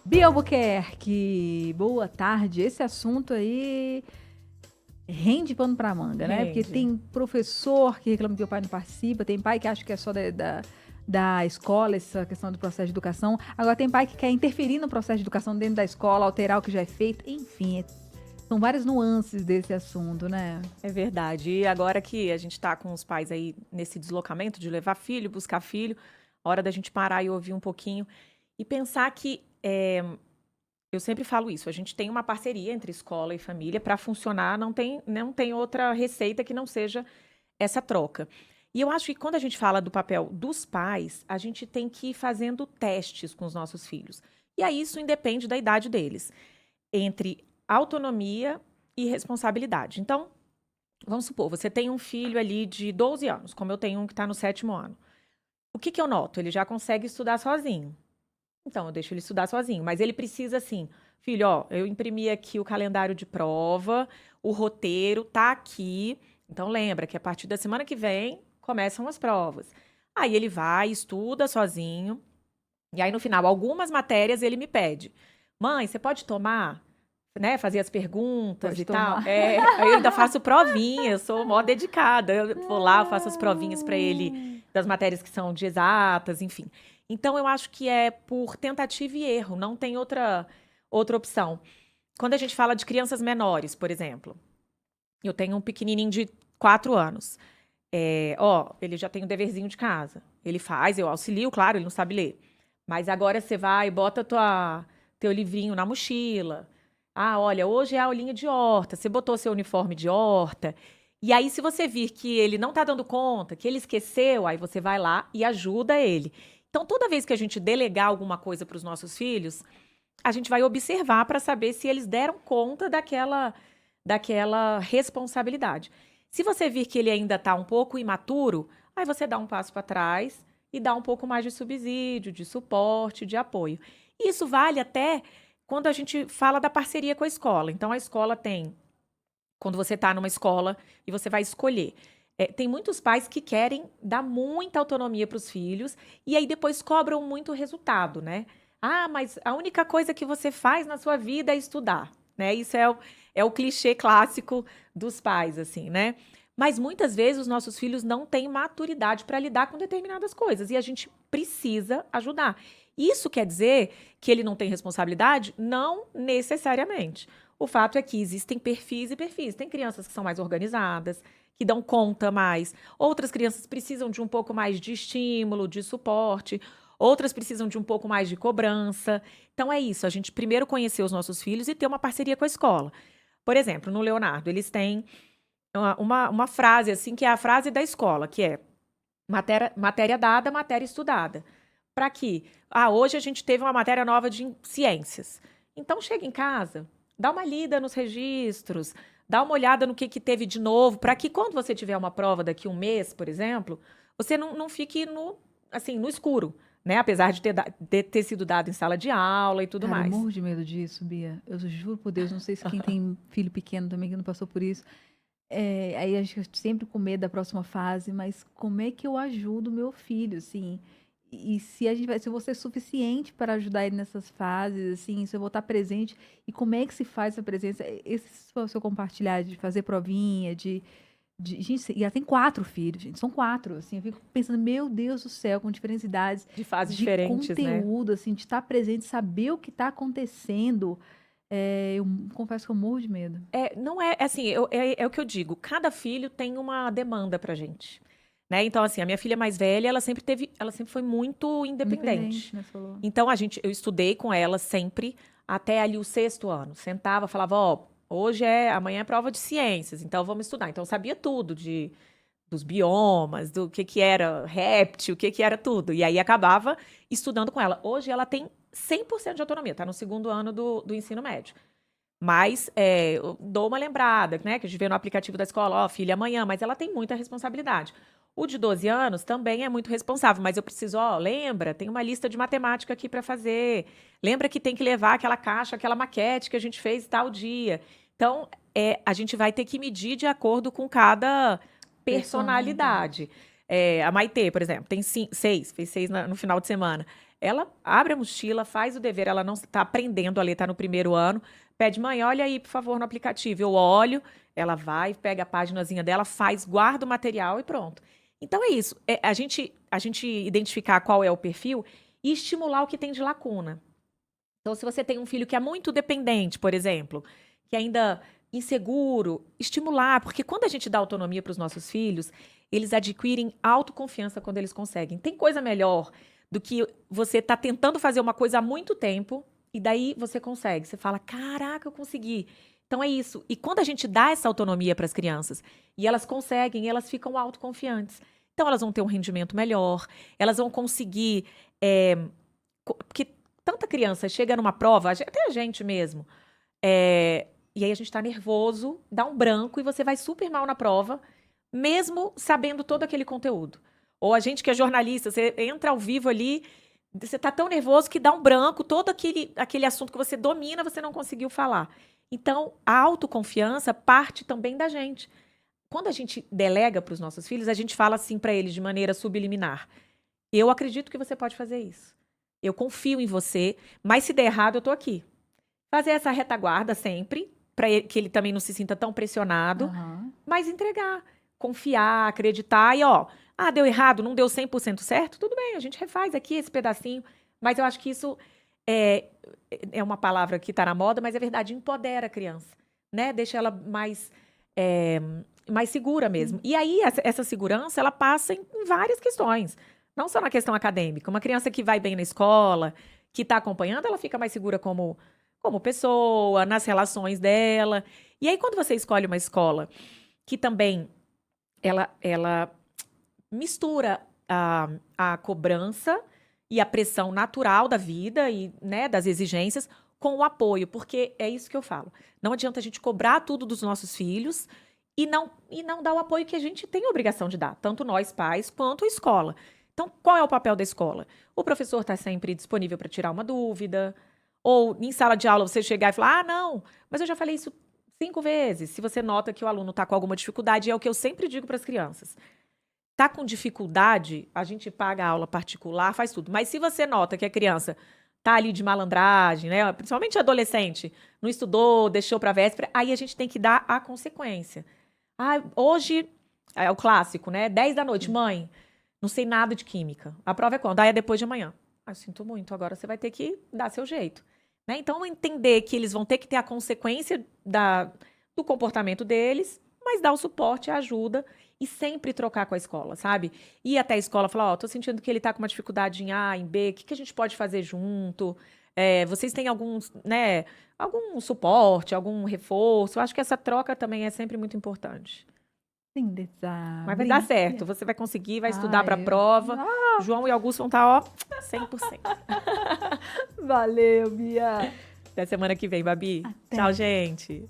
Bia Albuquerque, boa tarde. Esse assunto aí rende pano pra manga, né? Porque Rende. tem professor que reclama que o pai não participa, tem pai que acha que é só da escola essa questão do processo de educação. Agora tem pai que quer interferir no processo de educação dentro da escola, alterar o que já é feito. Enfim, são várias nuances desse assunto, né? É verdade. E agora que a gente está com os pais aí nesse deslocamento de levar filho, buscar filho, hora da gente parar e ouvir um pouquinho e pensar que eu sempre falo isso, a gente tem uma parceria entre escola e família para funcionar, não tem outra receita que não seja essa troca. E eu acho que quando a gente fala do papel dos pais, a gente tem que ir fazendo testes com os nossos filhos. E aí isso independe da idade deles, entre autonomia e responsabilidade. Então, vamos supor, você tem um filho ali de 12 anos, como eu tenho um que está no sétimo ano. O que que eu noto? Ele já consegue estudar sozinho. Então, eu deixo ele estudar sozinho. Mas ele precisa, assim, filho, ó, eu imprimi aqui o calendário de prova, o roteiro tá aqui. Então, lembra que a partir da semana que vem começam as provas. Aí ele vai, estuda sozinho. E aí, no final, algumas matérias ele me pede: Mãe, você pode tomar? Né, fazer as perguntas Pode e tal. tomar. Aí eu ainda faço provinha, eu sou mó dedicada. Eu vou lá, eu faço as provinhas para ele das matérias que são de exatas, enfim. Então eu acho que é por tentativa e erro, não tem outra opção. Quando a gente fala de crianças menores, por exemplo, eu tenho um pequenininho de 4 anos. Ó, ele já tem um deverzinho de casa. Ele faz, eu auxilio, claro, ele não sabe ler. Mas agora você vai e bota teu livrinho na mochila. Ah, olha, hoje é a aulinha de horta. Você botou seu uniforme de horta. E aí, se você vir que ele não tá dando conta, que ele esqueceu, aí você vai lá e ajuda ele. Então, toda vez que a gente delegar alguma coisa para os nossos filhos, a gente vai observar para saber se eles deram conta daquela responsabilidade. Se você vir que ele ainda está um pouco imaturo, aí você dá um passo para trás e dá um pouco mais de subsídio, de suporte, de apoio. Isso vale até quando a gente fala da parceria com a escola. Então, a escola tem, quando você está numa escola e você vai escolher. Tem muitos pais que querem dar muita autonomia para os filhos e aí depois cobram muito resultado, né? Ah, mas a única coisa que você faz na sua vida é estudar, né? Isso é o clichê clássico dos pais, assim, né? Mas muitas vezes os nossos filhos não têm maturidade para lidar com determinadas coisas e a gente precisa ajudar. Isso quer dizer que ele não tem responsabilidade? Não necessariamente. O fato é que existem perfis e perfis. Tem crianças que são mais organizadas, que dão conta mais. Outras crianças precisam de um pouco mais de estímulo, de suporte. Outras precisam de um pouco mais de cobrança. Então é isso, a gente primeiro conhecer os nossos filhos e ter uma parceria com a escola. Por exemplo, no Leonardo, eles têm uma frase assim, que é a frase da escola, que é matéria dada, matéria estudada. Para que, hoje a gente teve uma matéria nova de ciências. Então chega em casa, dá uma lida nos registros, dá uma olhada no que teve de novo, para que quando você tiver uma prova daqui um mês, por exemplo, você não fique no escuro, né? Apesar de ter sido dado em sala de aula e tudo Cara, eu mais. morro de medo disso, Bia. Eu juro por Deus, não sei se quem tem filho pequeno também que não passou por isso. Aí a gente sempre com medo da próxima fase, mas como é que eu ajudo o meu filho, assim? E se a gente vai, se eu vou ser suficiente para ajudar ele nessas fases, assim, se eu vou estar presente, e como é que se faz essa presença? Esse seu compartilhar de fazer provinha, gente, e ela tem 4 filhos, gente, são 4, assim, eu fico pensando, meu Deus do céu, com diferentes idades, De fases de diferentes, né? conteúdo, assim, de estar presente, saber o que está acontecendo. Eu confesso que eu morro de medo. Não é assim, é o que eu digo, cada filho tem uma demanda pra gente. Né? Então, assim, a minha filha mais velha, ela sempre foi muito Independente, independente. né, você falou. Então, eu estudei com ela sempre até ali o sexto ano. Sentava, falava, ó, amanhã é prova de ciências, então vamos estudar. Então, eu sabia tudo dos biomas, do que era réptil, o que era tudo. E aí acabava estudando com ela. Hoje ela tem 100% de autonomia, tá no segundo ano do ensino médio. Mas eu dou uma lembrada, né? Que a gente vê no aplicativo da escola, ó, filha, amanhã, mas ela tem muita responsabilidade. O de 12 anos também é muito responsável, mas eu preciso, ó, lembra, tem uma lista de matemática aqui para fazer. Lembra que tem que levar aquela caixa, aquela maquete que a gente fez tal dia. Então, a gente vai ter que medir de acordo com cada Personalidade. personalidade. A Maitê, por exemplo, tem 6, fez 6 no final de semana. ela abre a mochila, faz o dever, ela não está aprendendo a ler, está no primeiro ano, pede, mãe, olha aí, por favor, no aplicativo. Eu olho, ela vai, pega a paginazinha dela, faz, guarda o material e pronto. Então é isso, a gente identificar qual é o perfil e estimular o que tem de lacuna. Então, se você tem um filho que é muito dependente, por exemplo, que ainda inseguro, estimular, porque quando a gente dá autonomia para os nossos filhos, eles adquirem autoconfiança quando eles conseguem. Tem coisa melhor do que você estar tentando fazer uma coisa há muito tempo e daí você consegue. Você fala, caraca, eu consegui. Então é isso. E quando a gente dá essa autonomia para as crianças e elas conseguem, elas ficam autoconfiantes. Então elas vão ter um rendimento melhor, elas vão conseguir. Porque tanta criança chega numa prova, até a gente mesmo, e aí a gente tá nervoso, dá um branco e você vai super mal na prova, mesmo sabendo todo aquele conteúdo. Ou a gente que é jornalista, você entra ao vivo ali, você tá tão nervoso que dá um branco, todo aquele assunto que você domina, você não conseguiu falar. Então, a autoconfiança parte também da gente. Quando a gente delega para os nossos filhos, a gente fala assim para eles de maneira subliminar. Eu acredito que você pode fazer isso. Eu confio em você, mas se der errado, eu tô aqui. Fazer essa retaguarda sempre, para que ele também não se sinta tão pressionado, Aham. mas entregar, confiar, acreditar e deu errado, não deu 100% certo, tudo bem, a gente refaz aqui esse pedacinho, mas eu acho que isso é, é uma palavra que tá na moda, mas é verdade, empodera a criança, né? Deixa ela mais segura mesmo. E aí, essa segurança, ela passa em várias questões. Não só na questão acadêmica. Uma criança que vai bem na escola, que está acompanhando, ela fica mais segura como pessoa, nas relações dela. E aí, quando você escolhe uma escola que também ela mistura a cobrança e a pressão natural da vida e, né, das exigências com o apoio, porque é isso que eu falo. Não adianta a gente cobrar tudo dos nossos filhos e não dar o apoio que a gente tem a obrigação de dar, tanto nós pais quanto a escola. Então, qual é o papel da escola? O professor está sempre disponível para tirar uma dúvida, ou em sala de aula você chegar e falar, não, mas eu já falei isso 5 vezes. Se você nota que o aluno está com alguma dificuldade, é o que eu sempre digo para as crianças. Tá com dificuldade, a gente paga a aula particular, faz tudo. Mas se você nota que a criança tá ali de malandragem, né, principalmente adolescente, não estudou, deixou para véspera, aí a gente tem que dar a consequência. Hoje é o clássico, né? 10 da noite, mãe, não sei nada de química. A prova é quando? É depois de amanhã. Eu sinto muito, agora você vai ter que dar seu jeito. Né? Então, entender que eles vão ter que ter a consequência do comportamento deles, mas dar o suporte, a ajuda e sempre trocar com a escola, sabe? Ir até a escola e falar, tô sentindo que ele tá com uma dificuldade em A, em B, o que a gente pode fazer junto? Vocês têm algum suporte, algum reforço? Eu acho que essa troca também é sempre muito importante. Linda, Mas vai dar certo, você vai conseguir, vai estudar para a Ai, prova. João e Augusto vão estar, 100%. valeu, Bia. Até semana que vem, Babi. Até. Tchau, gente.